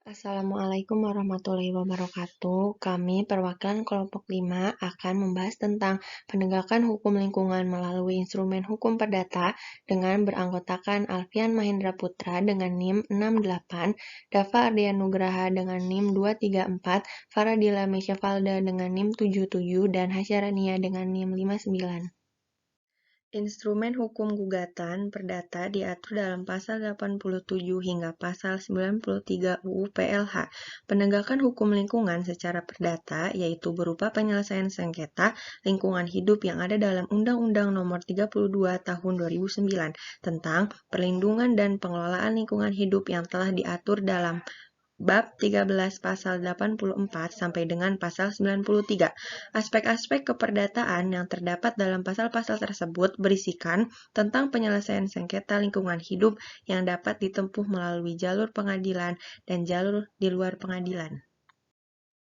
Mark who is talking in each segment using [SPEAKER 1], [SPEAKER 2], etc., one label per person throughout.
[SPEAKER 1] Assalamualaikum warahmatullahi wabarakatuh. Kami perwakilan kelompok 5 akan membahas tentang penegakan hukum lingkungan melalui instrumen hukum perdata dengan beranggotakan Alfian Mahendra Putra dengan NIM 68, Dava Ardianugraha dengan NIM 234, Faradila Mesyafalda dengan NIM 77, dan Hasyarania dengan NIM 59. Instrumen hukum gugatan perdata diatur dalam pasal 87 hingga pasal 93 UU PLH. Penegakan hukum lingkungan secara perdata yaitu berupa penyelesaian sengketa lingkungan hidup yang ada dalam Undang-Undang Nomor 32 Tahun 2009 tentang perlindungan dan pengelolaan lingkungan hidup yang telah diatur dalam Bab 13 Pasal 84 sampai dengan Pasal 93. Aspek-aspek keperdataan yang terdapat dalam pasal-pasal tersebut berisikan tentang penyelesaian sengketa lingkungan hidup yang dapat ditempuh melalui jalur pengadilan dan jalur di luar pengadilan.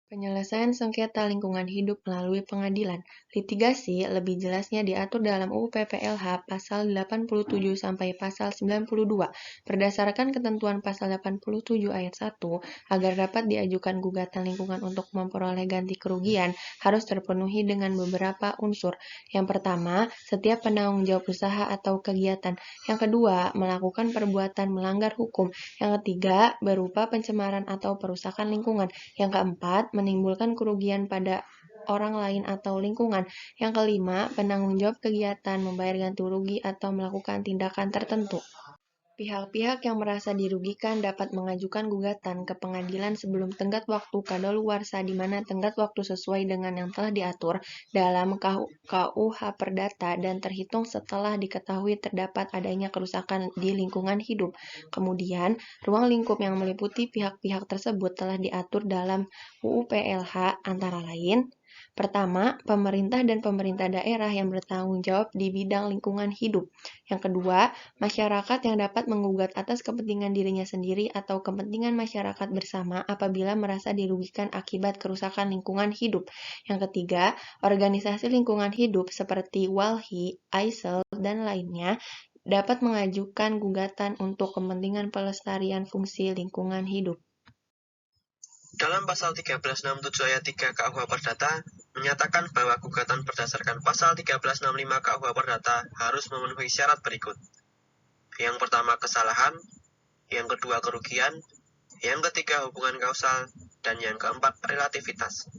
[SPEAKER 1] Penyelesaian sengketa lingkungan hidup melalui pengadilan. Litigasi lebih jelasnya diatur dalam UU PPLH pasal 87 sampai pasal 92. Berdasarkan ketentuan pasal 87 ayat 1, agar dapat diajukan gugatan lingkungan untuk memperoleh ganti kerugian harus terpenuhi dengan beberapa unsur. Yang pertama, setiap penanggung jawab usaha atau kegiatan. Yang kedua, melakukan perbuatan melanggar hukum. Yang ketiga, berupa pencemaran atau perusakan lingkungan. Yang keempat, menimbulkan kerugian pada orang lain atau lingkungan. Yang kelima, penanggung jawab kegiatan membayar ganti rugi atau melakukan tindakan tertentu. Pihak-pihak yang merasa dirugikan dapat mengajukan gugatan ke pengadilan sebelum tenggat waktu kadaluarsa di mana tenggat waktu sesuai dengan yang telah diatur dalam KUH Perdata dan terhitung setelah diketahui terdapat adanya kerusakan di lingkungan hidup. Kemudian, ruang lingkup yang meliputi pihak-pihak tersebut telah diatur dalam UU PLH antara lain. Pertama, pemerintah dan pemerintah daerah yang bertanggung jawab di bidang lingkungan hidup. Yang kedua, masyarakat yang dapat menggugat atas kepentingan dirinya sendiri atau kepentingan masyarakat bersama apabila merasa dirugikan akibat kerusakan lingkungan hidup. Yang ketiga, organisasi lingkungan hidup seperti WALHI, AISEL, dan lainnya dapat mengajukan gugatan untuk kepentingan pelestarian fungsi lingkungan hidup.
[SPEAKER 2] Dalam pasal 1367 ayat 3 KUH Perdata menyatakan bahwa gugatan berdasarkan pasal 1365 KUH Perdata harus memenuhi syarat berikut. Yang pertama kesalahan, yang kedua kerugian, yang ketiga hubungan kausal, dan yang keempat relativitas.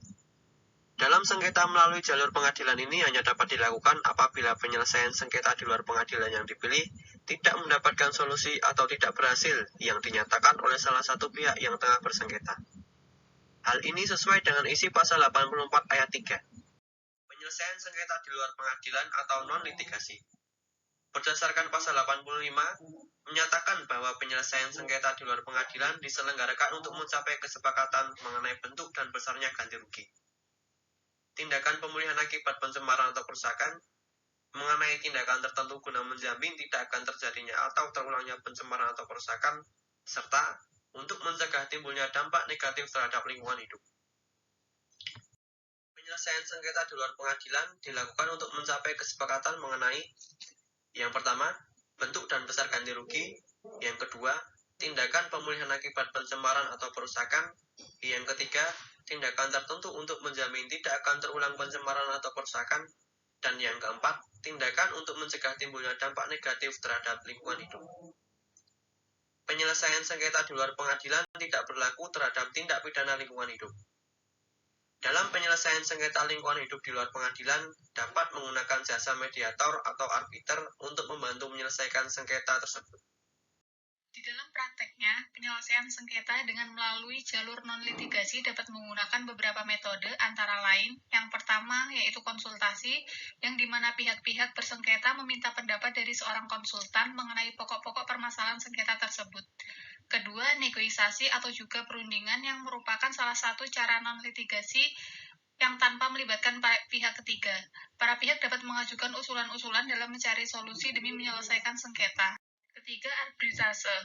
[SPEAKER 2] Dalam sengketa melalui jalur pengadilan ini hanya dapat dilakukan apabila penyelesaian sengketa di luar pengadilan yang dipilih tidak mendapatkan solusi atau tidak berhasil yang dinyatakan oleh salah satu pihak yang tengah bersengketa. Hal ini sesuai dengan isi pasal 84 ayat 3. Penyelesaian sengketa di luar pengadilan atau non-litigasi. Berdasarkan pasal 85, menyatakan bahwa penyelesaian sengketa di luar pengadilan diselenggarakan untuk mencapai kesepakatan mengenai bentuk dan besarnya ganti rugi. Tindakan pemulihan akibat pencemaran atau kerusakan, mengenai tindakan tertentu guna menjamin tidak akan terjadinya atau terulangnya pencemaran atau kerusakan, serta untuk mencegah timbulnya dampak negatif terhadap lingkungan hidup. Penyelesaian sengketa di luar pengadilan dilakukan untuk mencapai kesepakatan mengenai yang pertama, bentuk dan besar ganti rugi. Yang kedua, tindakan pemulihan akibat pencemaran atau perusakan. Yang ketiga, tindakan tertentu untuk menjamin tidak akan terulang pencemaran atau perusakan. Dan yang keempat, tindakan untuk mencegah timbulnya dampak negatif terhadap lingkungan hidup. Penyelesaian sengketa di luar pengadilan tidak berlaku terhadap tindak pidana lingkungan hidup. Dalam penyelesaian sengketa lingkungan hidup di luar pengadilan, dapat menggunakan jasa mediator atau arbiter untuk membantu menyelesaikan sengketa tersebut.
[SPEAKER 3] Di dalam prakteknya, penyelesaian sengketa dengan melalui jalur non-litigasi dapat menggunakan beberapa metode, antara lain, yang pertama yaitu konsultasi, yang dimana pihak-pihak bersengketa meminta pendapat dari seorang konsultan mengenai pokok-pokok permasalahan sengketa tersebut. Kedua, negosiasi atau juga perundingan yang merupakan salah satu cara non-litigasi yang tanpa melibatkan pihak ketiga. Para pihak dapat mengajukan usulan-usulan dalam mencari solusi demi menyelesaikan sengketa. Ketiga, arbitrase.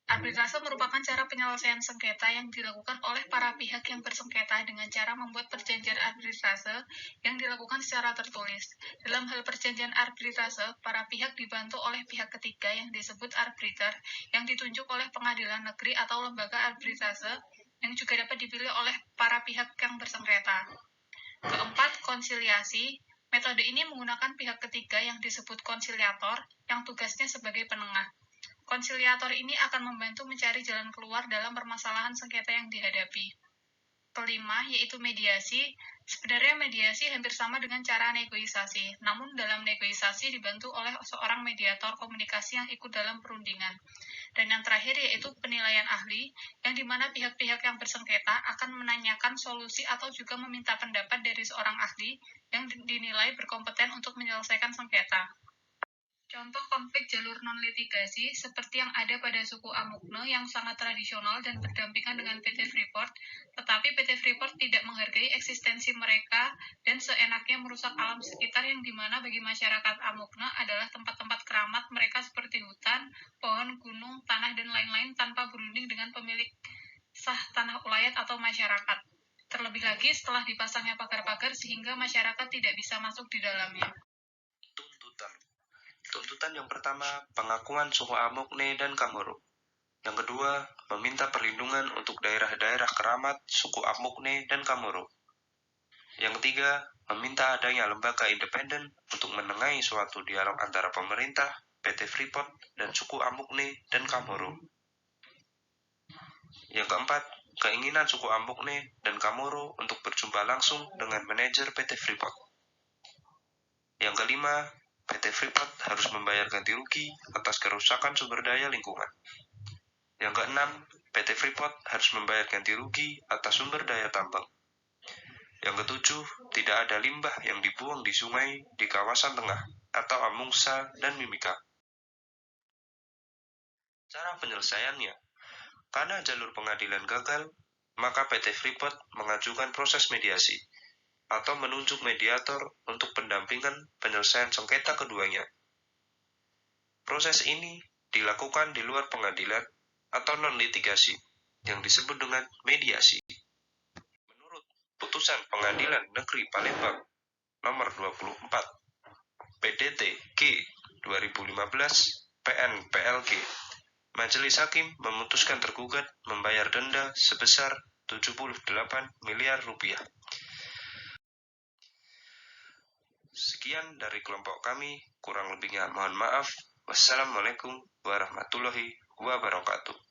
[SPEAKER 3] Arbitrase merupakan cara penyelesaian sengketa yang dilakukan oleh para pihak yang bersengketa dengan cara membuat perjanjian arbitrase yang dilakukan secara tertulis. Dalam hal perjanjian arbitrase, para pihak dibantu oleh pihak ketiga yang disebut arbiter, yang ditunjuk oleh pengadilan negeri atau lembaga arbitrase, yang juga dapat dipilih oleh para pihak yang bersengketa. Keempat, konsiliasi. Metode ini menggunakan pihak ketiga yang disebut konsiliator, yang tugasnya sebagai penengah. Konsiliator ini akan membantu mencari jalan keluar dalam permasalahan sengketa yang dihadapi. Kelima, yaitu mediasi. Sebenarnya mediasi hampir sama dengan cara negosiasi, namun dalam negosiasi dibantu oleh seorang mediator komunikasi yang ikut dalam perundingan. Dan yang terakhir yaitu penilaian ahli, yang dimana pihak-pihak yang bersengketa akan menanyakan solusi atau juga meminta pendapat dari seorang ahli yang dinilai berkompeten untuk menyelesaikan sengketa. Contoh konflik jalur non-litigasi seperti yang ada pada suku Amukne yang sangat tradisional dan berdampingan dengan PT Freeport, tetapi PT Freeport tidak menghargai eksistensi mereka dan seenaknya merusak alam sekitar yang dimana bagi masyarakat Amukne adalah tempat-tempat keramat mereka seperti hutan, pohon, gunung, tanah, dan lain-lain tanpa berunding dengan pemilik sah tanah ulayat atau masyarakat. Terlebih lagi setelah dipasangnya pagar-pagar sehingga masyarakat tidak bisa masuk di dalamnya.
[SPEAKER 4] Tuntutan yang pertama, pengakuan suku Amukne dan Kamoro. Yang kedua, meminta perlindungan untuk daerah-daerah keramat suku Amukne dan Kamoro. Yang ketiga, meminta adanya lembaga independen untuk menengahi suatu dialog antara pemerintah, PT Freeport, dan suku Amukne dan Kamoro. Yang keempat, keinginan suku Amukne dan Kamoro untuk berjumpa langsung dengan manajer PT Freeport. Yang kelima, PT Freeport harus membayar ganti rugi atas kerusakan sumber daya lingkungan. Yang keenam, PT Freeport harus membayar ganti rugi atas sumber daya tambang. Yang ketujuh, tidak ada limbah yang dibuang di sungai di kawasan tengah atau Amungsa dan Mimika. Cara penyelesaiannya, karena jalur pengadilan gagal, maka PT Freeport mengajukan proses mediasi atau menunjuk mediator untuk pendampingan penyelesaian sengketa keduanya. Proses ini dilakukan di luar pengadilan atau non-litigasi yang disebut dengan mediasi. Menurut putusan Pengadilan Negeri Palembang nomor 24 PDT G 2015 PN PLG, Majelis Hakim memutuskan tergugat membayar denda sebesar 78 miliar rupiah. Sekian dari kelompok kami, kurang lebihnya mohon maaf. Wassalamualaikum warahmatullahi wabarakatuh.